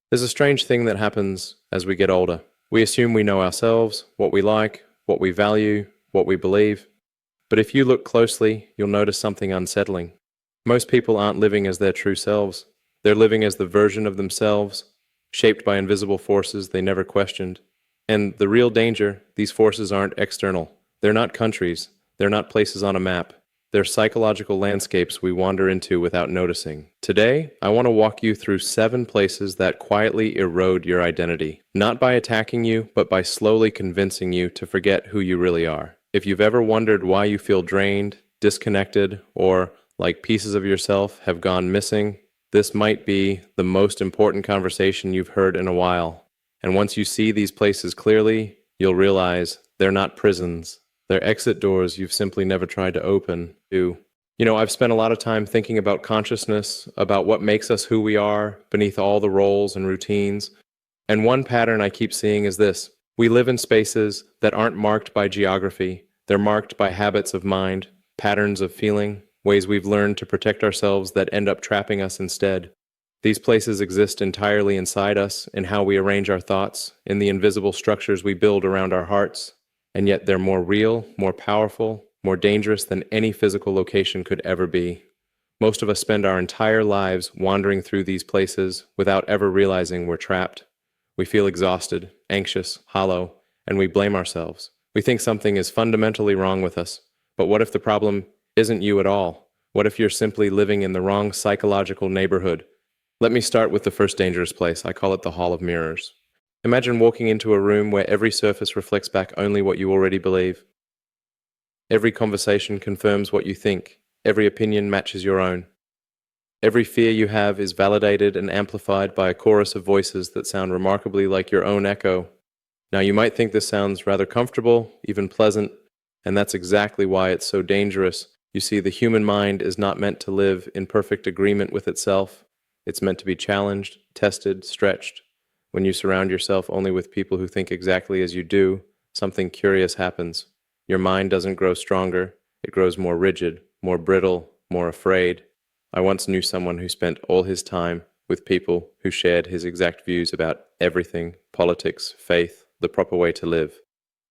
There's a strange thing that happens as we get older. We assume we know ourselves, what we like, what we value, what we believe. But if you look closely, you'll notice something unsettling. Most people aren't living as their true selves. They're living as the version of themselves, shaped by invisible forces they never questioned. And the real danger, these forces aren't external. They're not countries. They're not places on a map. They're psychological landscapes we wander into without noticing. Today, I want to walk you through 7 places that quietly erode your identity, not by attacking you, but by slowly convincing you to forget who you really are. If you've ever wondered why you feel drained, disconnected, or like pieces of yourself have gone missing, this might be the most important conversation you've heard in a while. And once you see these places clearly, you'll realize they're not prisons. They're exit doors you've simply never tried to open. I've spent a lot of time thinking about consciousness, about what makes us who we are beneath all the roles and routines. And one pattern I keep seeing is this. We live in spaces that aren't marked by geography. They're marked by habits of mind, patterns of feeling, ways we've learned to protect ourselves that end up trapping us instead. These places exist entirely inside us, in how we arrange our thoughts, in the invisible structures we build around our hearts. And yet they're more real, more powerful, more dangerous than any physical location could ever be. Most of us spend our entire lives wandering through these places without ever realizing we're trapped. We feel exhausted, anxious, hollow, and we blame ourselves. We think something is fundamentally wrong with us. But what if the problem isn't you at all? What if you're simply living in the wrong psychological neighborhood? Let me start with the first dangerous place. I call it the Hall of Mirrors. Imagine walking into a room where every surface reflects back only what you already believe. Every conversation confirms what you think. Every opinion matches your own. Every fear you have is validated and amplified by a chorus of voices that sound remarkably like your own echo. Now, you might think this sounds rather comfortable, even pleasant, and that's exactly why it's so dangerous. You see, the human mind is not meant to live in perfect agreement with itself. It's meant to be challenged, tested, stretched. When you surround yourself only with people who think exactly as you do, something curious happens. Your mind doesn't grow stronger, it grows more rigid, more brittle, more afraid. I once knew someone who spent all his time with people who shared his exact views about everything: politics, faith, the proper way to live.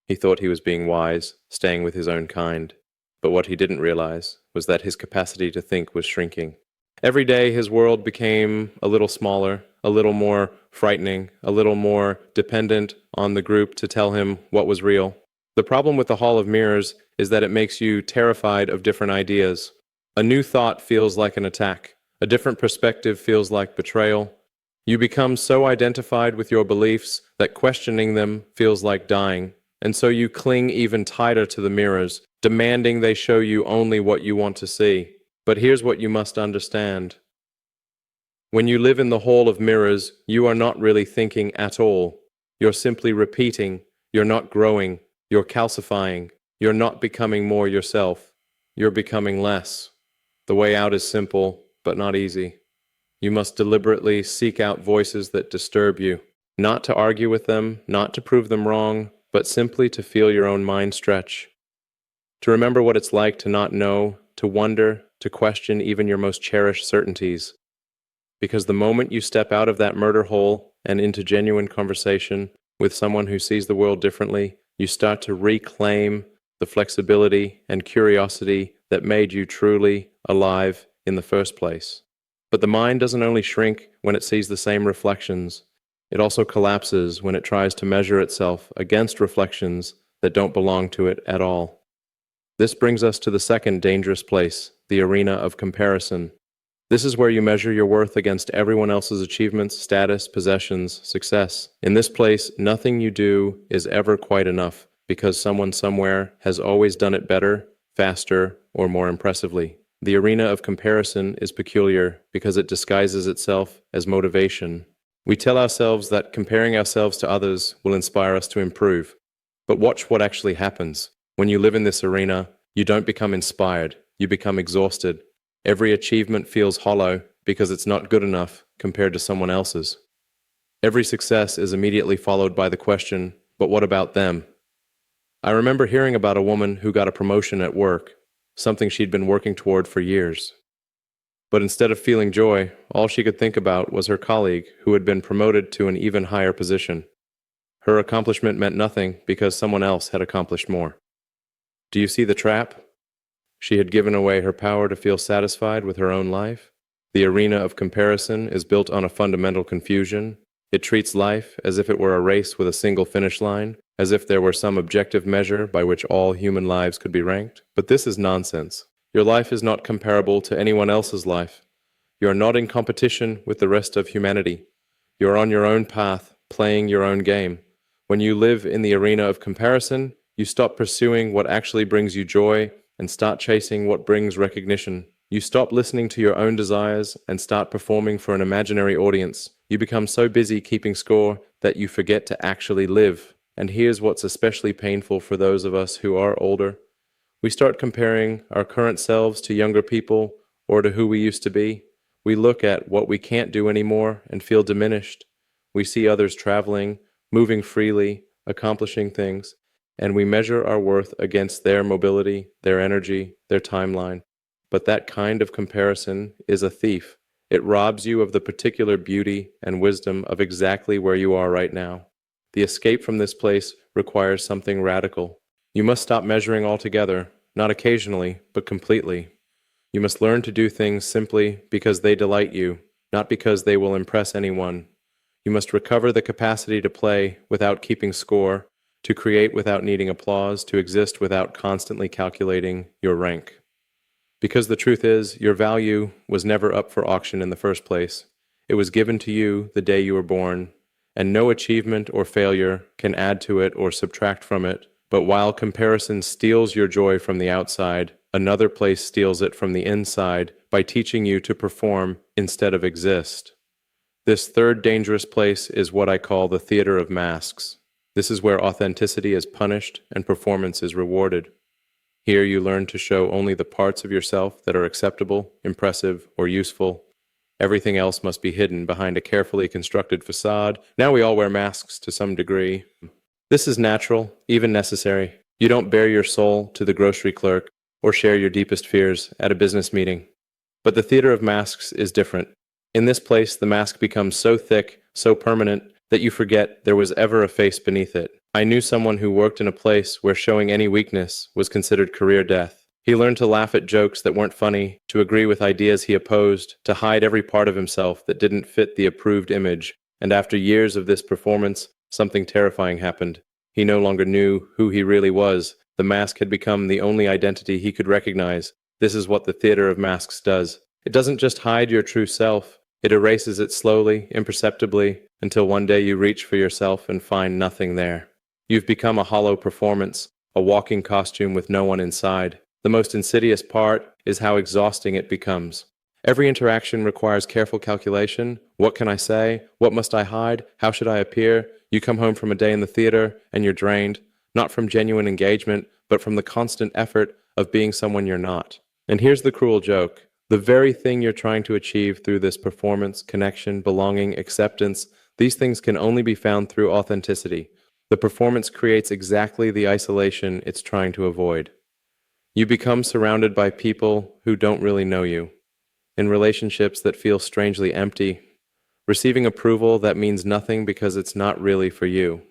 He thought he was being wise, staying with his own kind. But what he didn't realize was that his capacity to think was shrinking. Every day his world became a little smaller, a little more frightening, a little more dependent on the group to tell him what was real. The problem with the Hall of Mirrors is that it makes you terrified of different ideas. A new thought feels like an attack. A different perspective feels like betrayal. You become so identified with your beliefs that questioning them feels like dying. And so you cling even tighter to the mirrors, demanding they show you only what you want to see. But here's what you must understand. When you live in the Hall of Mirrors, you are not really thinking at all. You're simply repeating. You're not growing. You're calcifying. You're not becoming more yourself. You're becoming less. The way out is simple, but not easy. You must deliberately seek out voices that disturb you, not to argue with them, not to prove them wrong, but simply to feel your own mind stretch. To remember what it's like to not know, to wonder, to question even your most cherished certainties. Because the moment you step out of that murder hole and into genuine conversation with someone who sees the world differently, you start to reclaim the flexibility and curiosity that made you truly alive in the first place. But the mind doesn't only shrink when it sees the same reflections, it also collapses when it tries to measure itself against reflections that don't belong to it at all. This brings us to the second dangerous place, the arena of comparison. This is where you measure your worth against everyone else's achievements, status, possessions, success. In this place, nothing you do is ever quite enough, because someone somewhere has always done it better, faster, or more impressively. The arena of comparison is peculiar because it disguises itself as motivation. We tell ourselves that comparing ourselves to others will inspire us to improve. But watch what actually happens. When you live in this arena, you don't become inspired, you become exhausted. Every achievement feels hollow because it's not good enough compared to someone else's. Every success is immediately followed by the question, but what about them? I remember hearing about a woman who got a promotion at work, something she'd been working toward for years. But instead of feeling joy, all she could think about was her colleague who had been promoted to an even higher position. Her accomplishment meant nothing because someone else had accomplished more. Do you see the trap? She had given away her power to feel satisfied with her own life. The arena of comparison is built on a fundamental confusion. It treats life as if it were a race with a single finish line, as if there were some objective measure by which all human lives could be ranked. But this is nonsense. Your life is not comparable to anyone else's life. You are not in competition with the rest of humanity. You are on your own path, playing your own game. When you live in the arena of comparison, you stop pursuing what actually brings you joy and start chasing what brings recognition. You stop listening to your own desires and start performing for an imaginary audience. You become so busy keeping score that you forget to actually live. And here's what's especially painful for those of us who are older. We start comparing our current selves to younger people or to who we used to be. We look at what we can't do anymore and feel diminished. We see others traveling, moving freely, accomplishing things, and we measure our worth against their mobility, their energy, their timeline. But that kind of comparison is a thief. It robs you of the particular beauty and wisdom of exactly where you are right now. The escape from this place requires something radical. You must stop measuring altogether, not occasionally, but completely. You must learn to do things simply because they delight you, not because they will impress anyone. You must recover the capacity to play without keeping score, to create without needing applause, to exist without constantly calculating your rank. Because the truth is, your value was never up for auction in the first place. It was given to you the day you were born, and no achievement or failure can add to it or subtract from it. But while comparison steals your joy from the outside, another place steals it from the inside by teaching you to perform instead of exist. This third dangerous place is what I call the theater of masks. This is where authenticity is punished and performance is rewarded. Here you learn to show only the parts of yourself that are acceptable, impressive, or useful. Everything else must be hidden behind a carefully constructed facade. Now we all wear masks to some degree. This is natural, even necessary. You don't bare your soul to the grocery clerk or share your deepest fears at a business meeting. But the theater of masks is different. In this place, the mask becomes so thick, so permanent, that you forget there was ever a face beneath it. I knew someone who worked in a place where showing any weakness was considered career death. He learned to laugh at jokes that weren't funny, to agree with ideas he opposed, to hide every part of himself that didn't fit the approved image. And after years of this performance, something terrifying happened. He no longer knew who he really was. The mask had become the only identity he could recognize. This is what the theater of masks does. It doesn't just hide your true self. It erases it slowly, imperceptibly, until one day you reach for yourself and find nothing there. You've become a hollow performance, a walking costume with no one inside. The most insidious part is how exhausting it becomes. Every interaction requires careful calculation. What can I say? What must I hide? How should I appear? You come home from a day in the theater and you're drained, not from genuine engagement, but from the constant effort of being someone you're not. And here's the cruel joke. The very thing you're trying to achieve through this performance, connection, belonging, acceptance, these things can only be found through authenticity. The performance creates exactly the isolation it's trying to avoid. You become surrounded by people who don't really know you, in relationships that feel strangely empty, receiving approval that means nothing because it's not really for you.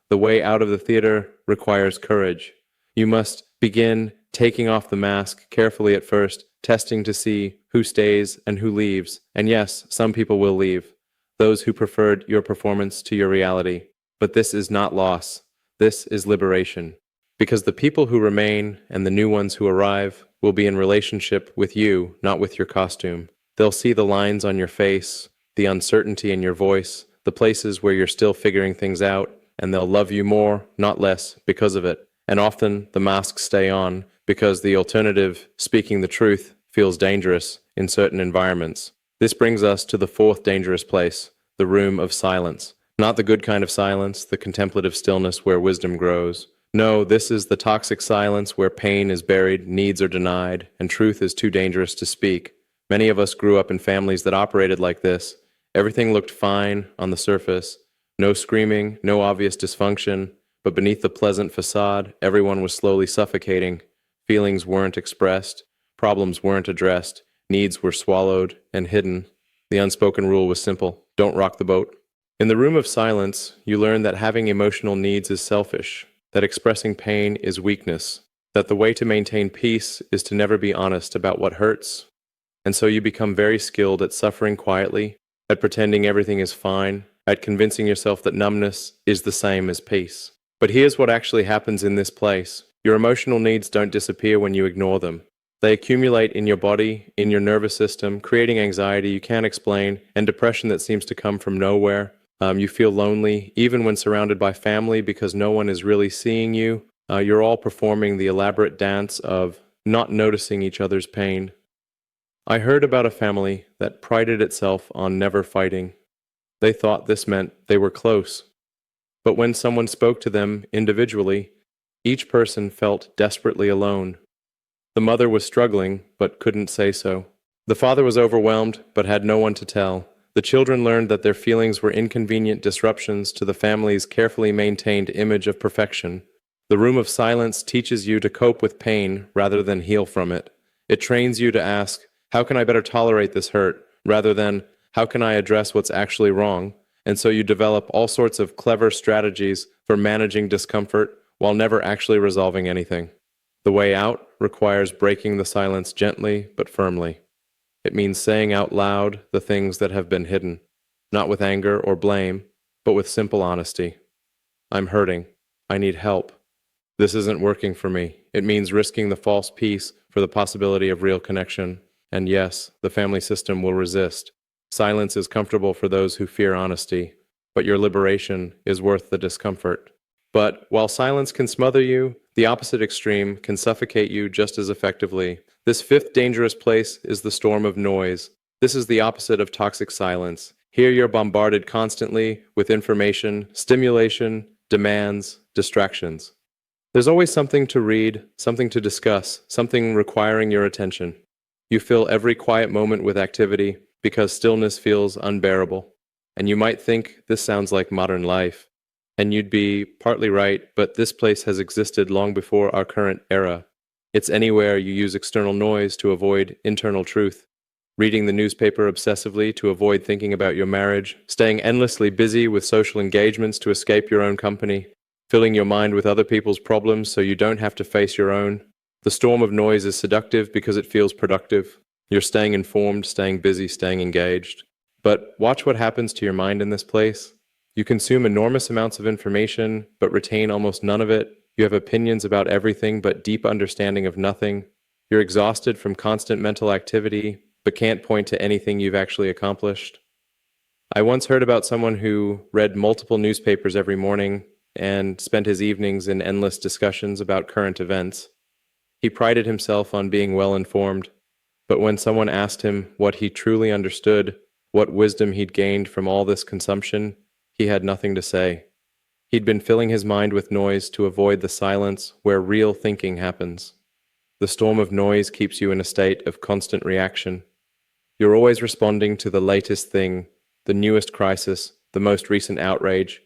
The way out of the theater requires courage. You must begin taking off the mask carefully at first, testing to see who stays and who leaves. And yes, some people will leave, those who preferred your performance to your reality. But this is not loss. This is liberation. Because the people who remain and the new ones who arrive will be in relationship with you, not with your costume. They'll see the lines on your face, the uncertainty in your voice, the places where you're still figuring things out, and they'll love you more, not less, because of it. And often the masks stay on because the alternative, speaking the truth, feels dangerous in certain environments. This brings us to the fourth dangerous place, the room of silence. Not the good kind of silence, the contemplative stillness where wisdom grows. No, this is the toxic silence where pain is buried, needs are denied, and truth is too dangerous to speak. Many of us grew up in families that operated like this. Everything looked fine on the surface. No screaming, no obvious dysfunction, but beneath the pleasant facade, everyone was slowly suffocating. Feelings weren't expressed, problems weren't addressed, Needs were swallowed and hidden. The unspoken rule was simple: don't rock the boat. In the room of silence, you learn that having emotional needs is selfish, that expressing pain is weakness, that the way to maintain peace is to never be honest about what hurts. And so you become very skilled at suffering quietly, at pretending everything is fine, at convincing yourself that numbness is the same as peace. But here's what actually happens in this place. Your emotional needs don't disappear when you ignore them. They accumulate in your body, in your nervous system, creating anxiety you can't explain and depression that seems to come from nowhere. You feel lonely, even when surrounded by family, because no one is really seeing you. You're all performing the elaborate dance of not noticing each other's pain. I heard about a family that prided itself on never fighting. They thought this meant they were close. But when someone spoke to them individually, each person felt desperately alone. The mother was struggling, but couldn't say so. The father was overwhelmed, but had no one to tell. The children learned that their feelings were inconvenient disruptions to the family's carefully maintained image of perfection. The room of silence teaches you to cope with pain rather than heal from it. It trains you to ask, how can I better tolerate this hurt, rather than, how can I address what's actually wrong? And so you develop all sorts of clever strategies for managing discomfort while never actually resolving anything. The way out requires breaking the silence gently but firmly. It means saying out loud the things that have been hidden, not with anger or blame, but with simple honesty. I'm hurting. I need help. This isn't working for me. It means risking the false peace for the possibility of real connection. And yes, the family system will resist. Silence is comfortable for those who fear honesty, but your liberation is worth the discomfort. But while silence can smother you, the opposite extreme can suffocate you just as effectively. This fifth dangerous place is the storm of noise. This is the opposite of toxic silence. Here you're bombarded constantly with information, stimulation, demands, distractions. There's always something to read, something to discuss, something requiring your attention. You fill every quiet moment with activity because stillness feels unbearable. And you might think this sounds like modern life. And you'd be partly right, but this place has existed long before our current era. It's anywhere you use external noise to avoid internal truth. Reading the newspaper obsessively to avoid thinking about your marriage, staying endlessly busy with social engagements to escape your own company, filling your mind with other people's problems so you don't have to face your own. The storm of noise is seductive because it feels productive. You're staying informed, staying busy, staying engaged. But watch what happens to your mind in this place. You consume enormous amounts of information, but retain almost none of it. You have opinions about everything, but deep understanding of nothing. You're exhausted from constant mental activity, but can't point to anything you've actually accomplished. I once heard about someone who read multiple newspapers every morning and spent his evenings in endless discussions about current events. He prided himself on being well informed, but when someone asked him what he truly understood, what wisdom he'd gained from all this consumption, he had nothing to say. He'd been filling his mind with noise to avoid the silence where real thinking happens. The storm of noise keeps you in a state of constant reaction. You're always responding to the latest thing, the newest crisis, the most recent outrage.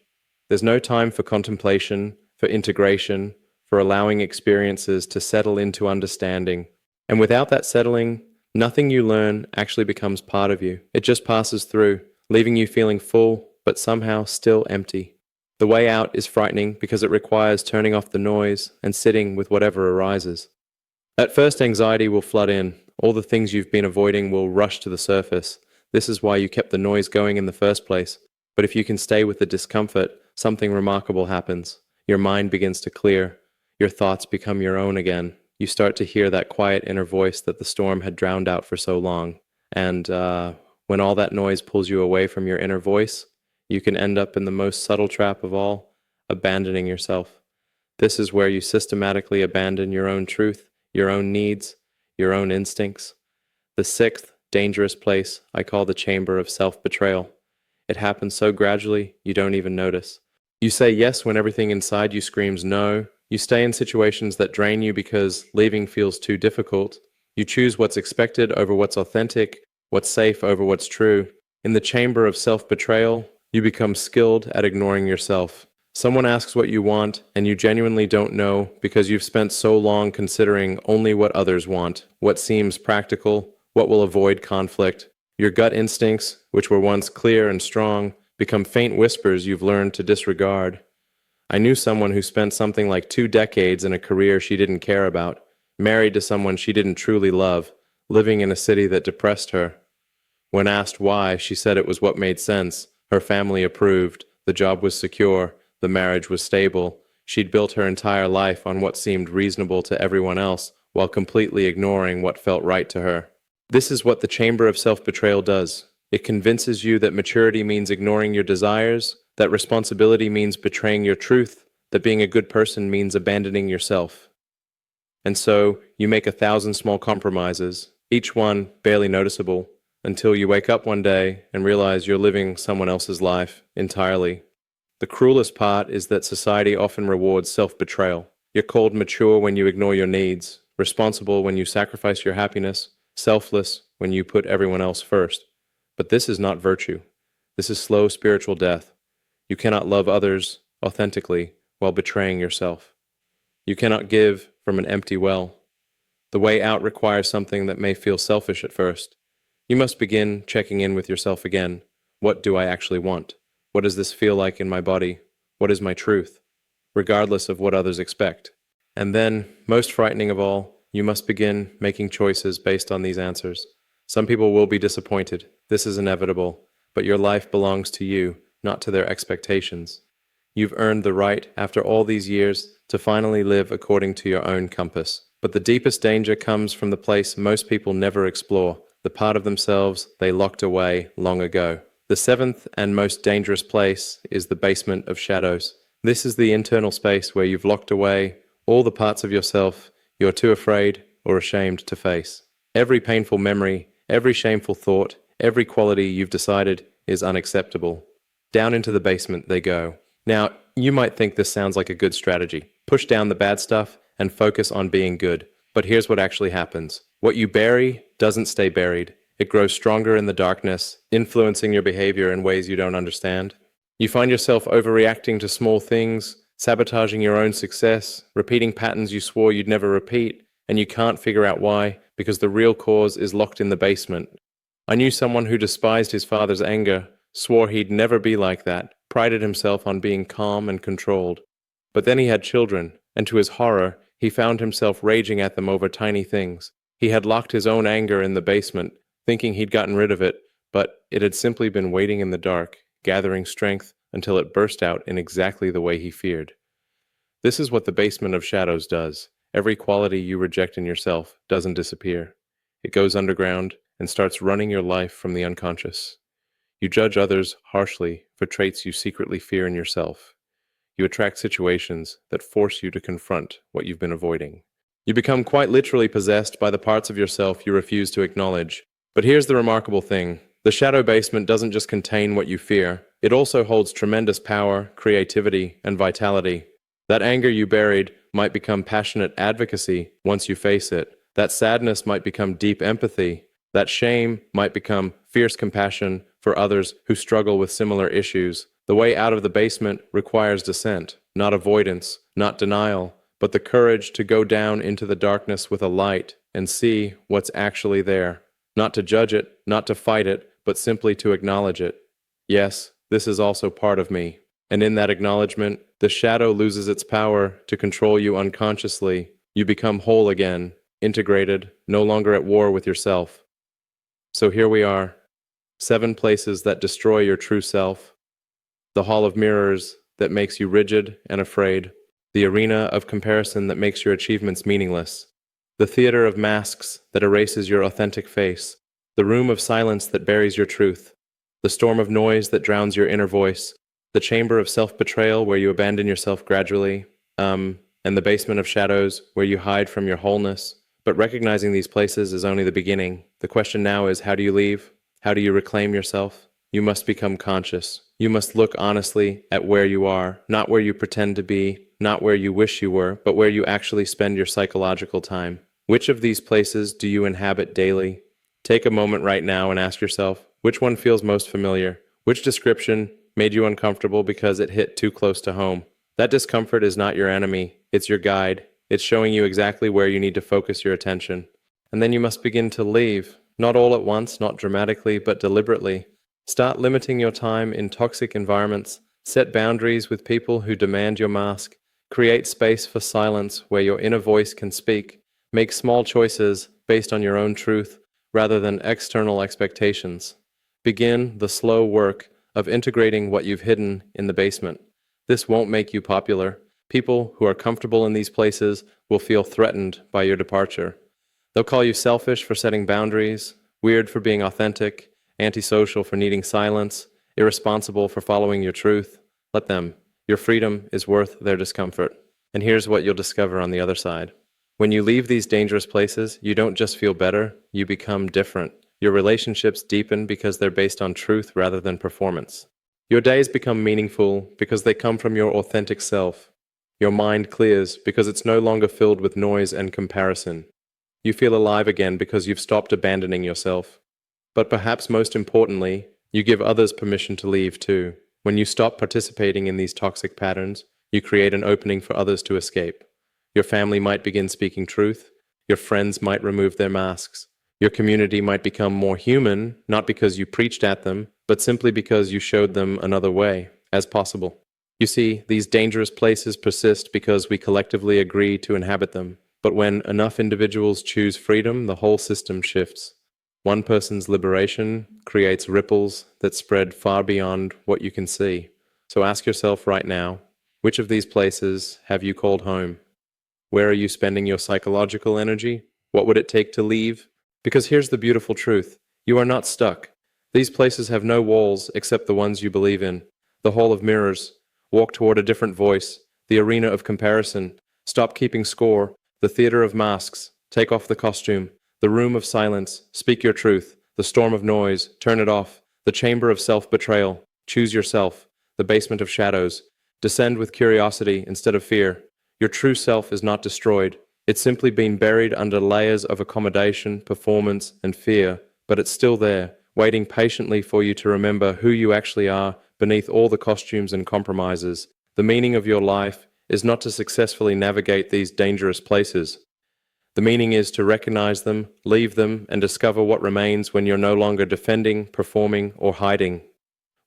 There's no time for contemplation, for integration, for allowing experiences to settle into understanding. And without that settling, nothing you learn actually becomes part of you. It just passes through, leaving you feeling full, but somehow still empty. The way out is frightening because it requires turning off the noise and sitting with whatever arises. At first, anxiety will flood in. All the things you've been avoiding will rush to the surface. This is why you kept the noise going in the first place. But if you can stay with the discomfort, something remarkable happens. Your mind begins to clear. Your thoughts become your own again. You start to hear that quiet inner voice that the storm had drowned out for so long. And when all that noise pulls you away from your inner voice, you can end up in the most subtle trap of all, abandoning yourself. This is where you systematically abandon your own truth, your own needs, your own instincts. The sixth dangerous place I call the chamber of self-betrayal. It happens so gradually, you don't even notice. You say yes when everything inside you screams no. You stay in situations that drain you because leaving feels too difficult. You choose what's expected over what's authentic, what's safe over what's true. In the chamber of self-betrayal, you become skilled at ignoring yourself. Someone asks what you want, and you genuinely don't know because you've spent so long considering only what others want, what seems practical, What will avoid conflict? Your gut instincts, which were once clear and strong, become faint whispers you've learned to disregard. I knew someone who spent something like 2 decades in a career she didn't care about, married to someone she didn't truly love, living in a city that depressed her. When asked why, she said it was what made sense. Her family approved, the job was secure, the marriage was stable. She'd built her entire life on what seemed reasonable to everyone else, while completely ignoring what felt right to her. This is what the chamber of self-betrayal does. It convinces you that maturity means ignoring your desires, that responsibility means betraying your truth, that being a good person means abandoning yourself. And so, you make 1,000 small compromises, each one barely noticeable, until you wake up one day and realize you're living someone else's life entirely. The cruelest part is that society often rewards self-betrayal. You're called mature when you ignore your needs, responsible when you sacrifice your happiness, selfless when you put everyone else first. But this is not virtue. This is slow spiritual death. You cannot love others authentically while betraying yourself. You cannot give from an empty well. The way out requires something that may feel selfish at first. You must begin checking in with yourself again. What do I actually want? What does this feel like in my body? What is my truth? Regardless of what others expect. And then, most frightening of all, you must begin making choices based on these answers. Some people will be disappointed. This is inevitable. But your life belongs to you, not to their expectations. You've earned the right, after all these years, to finally live according to your own compass. But the deepest danger comes from the place most people never explore, the part of themselves they locked away long ago. The seventh and most dangerous place is the basement of shadows. This is the internal space where you've locked away all the parts of yourself you're too afraid or ashamed to face. Every painful memory, every shameful thought, every quality you've decided is unacceptable. Down into the basement they go. Now, you might think this sounds like a good strategy. Push down the bad stuff and focus on being good. But here's what actually happens. What you bury doesn't stay buried. It grows stronger in the darkness, influencing your behavior in ways you don't understand. You find yourself overreacting to small things, sabotaging your own success, repeating patterns you swore you'd never repeat, and you can't figure out why, because the real cause is locked in the basement. I knew someone who despised his father's anger, swore he'd never be like that, prided himself on being calm and controlled. But then he had children, and to his horror, he found himself raging at them over tiny things. He had locked his own anger in the basement, thinking he'd gotten rid of it, but it had simply been waiting in the dark, gathering strength until it burst out in exactly the way he feared. This is what the basement of shadows does. Every quality you reject in yourself doesn't disappear. It goes underground and starts running your life from the unconscious. You judge others harshly for traits you secretly fear in yourself. You attract situations that force you to confront what you've been avoiding. You become quite literally possessed by the parts of yourself you refuse to acknowledge. But here's the remarkable thing. The shadow basement doesn't just contain what you fear. It also holds tremendous power, creativity, and vitality. That anger you buried might become passionate advocacy once you face it. That sadness might become deep empathy. That shame might become fierce compassion for others who struggle with similar issues. The way out of the basement requires descent, not avoidance, not denial, but the courage to go down into the darkness with a light and see what's actually there. Not to judge it, not to fight it, but simply to acknowledge it. Yes, this is also part of me. And in that acknowledgement, the shadow loses its power to control you unconsciously. You become whole again, integrated, no longer at war with yourself. So here we are. 7 places that destroy your true self. The hall of mirrors that makes you rigid and afraid. The arena of comparison that makes your achievements meaningless. The theater of masks that erases your authentic face. The room of silence that buries your truth. The storm of noise that drowns your inner voice. The chamber of self-betrayal where you abandon yourself gradually. And the basement of shadows where you hide from your wholeness. But recognizing these places is only the beginning. The question now is, how do you leave? How do you reclaim yourself? You must become conscious. You must look honestly at where you are, not where you pretend to be, not where you wish you were, but where you actually spend your psychological time. Which of these places do you inhabit daily? Take a moment right now and ask yourself, which one feels most familiar? Which description made you uncomfortable because it hit too close to home? That discomfort is not your enemy, it's your guide. It's showing you exactly where you need to focus your attention. And then you must begin to leave. Not all at once, not dramatically, but deliberately. Start limiting your time in toxic environments. Set boundaries with people who demand your mask. Create space for silence where your inner voice can speak. Make small choices based on your own truth rather than external expectations. Begin the slow work of integrating what you've hidden in the basement. This won't make you popular. People who are comfortable in these places will feel threatened by your departure. They'll call you selfish for setting boundaries, weird for being authentic, antisocial for needing silence, irresponsible for following your truth. Let them. Your freedom is worth their discomfort. And here's what you'll discover on the other side. When you leave these dangerous places, you don't just feel better, you become different. Your relationships deepen because they're based on truth rather than performance. Your days become meaningful because they come from your authentic self. Your mind clears because it's no longer filled with noise and comparison. You feel alive again because you've stopped abandoning yourself. But perhaps most importantly, you give others permission to leave too. When you stop participating in these toxic patterns, you create an opening for others to escape. Your family might begin speaking truth. Your friends might remove their masks. Your community might become more human, not because you preached at them, but simply because you showed them another way, as possible. You see, these dangerous places persist because we collectively agree to inhabit them. But when enough individuals choose freedom, the whole system shifts. One person's liberation creates ripples that spread far beyond what you can see. So ask yourself right now, which of these places have you called home? Where are you spending your psychological energy? What would it take to leave? Because here's the beautiful truth. You are not stuck. These places have no walls except the ones you believe in. The hall of mirrors. Walk toward a different voice. The arena of comparison. Stop keeping score. The theater of masks. Take off the costume. The room of silence. Speak your truth. The storm of noise. Turn it off. The chamber of self-betrayal. Choose yourself. The basement of shadows. Descend with curiosity instead of fear. Your true self is not destroyed. It's simply been buried under layers of accommodation, performance, and fear, but it's still there, waiting patiently for you to remember who you actually are beneath all the costumes and compromises. The meaning of your life is not to successfully navigate these dangerous places. The meaning is to recognize them, leave them, and discover what remains when you're no longer defending, performing, or hiding.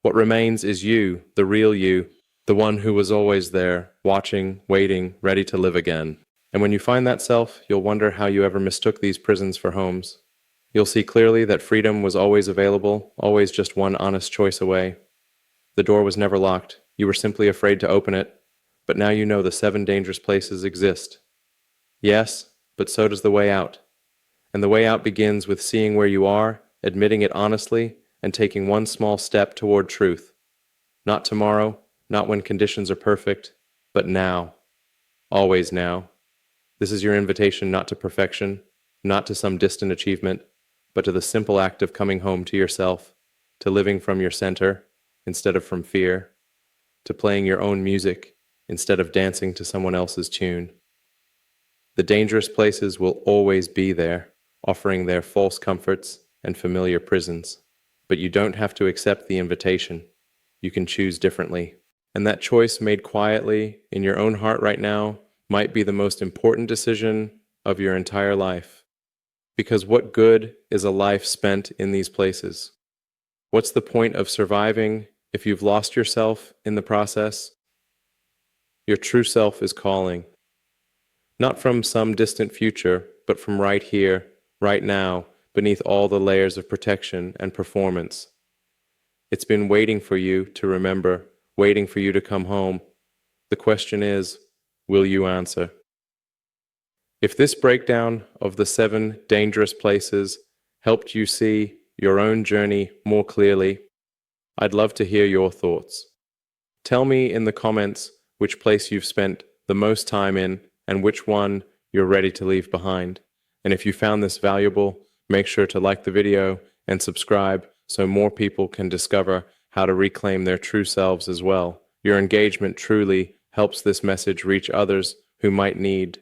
What remains is you, the real you, the one who was always there, watching, waiting, ready to live again. And when you find that self, you'll wonder how you ever mistook these prisons for homes. You'll see clearly that freedom was always available, always just one honest choice away. The door was never locked. You were simply afraid to open it. But now you know the 7 dangerous places exist. Yes, but so does the way out. And the way out begins with seeing where you are, admitting it honestly, and taking one small step toward truth. Not tomorrow, not when conditions are perfect, but now. Always now. This is your invitation not to perfection, not to some distant achievement, but to the simple act of coming home to yourself, to living from your center instead of from fear, to playing your own music instead of dancing to someone else's tune. The dangerous places will always be there, offering their false comforts and familiar prisons. But you don't have to accept the invitation. You can choose differently. And that choice made quietly in your own heart right now might be the most important decision of your entire life. Because what good is a life spent in these places? What's the point of surviving if you've lost yourself in the process? Your true self is calling. Not from some distant future, but from right here, right now, beneath all the layers of protection and performance. It's been waiting for you to remember, waiting for you to come home. The question is, will you answer? If this breakdown of the 7 dangerous places helped you see your own journey more clearly, I'd love to hear your thoughts. Tell me in the comments which place you've spent the most time in and which one you're ready to leave behind. And if you found this valuable, make sure to like the video and subscribe so more people can discover how to reclaim their true selves as well. Your engagement truly helps this message reach others who might need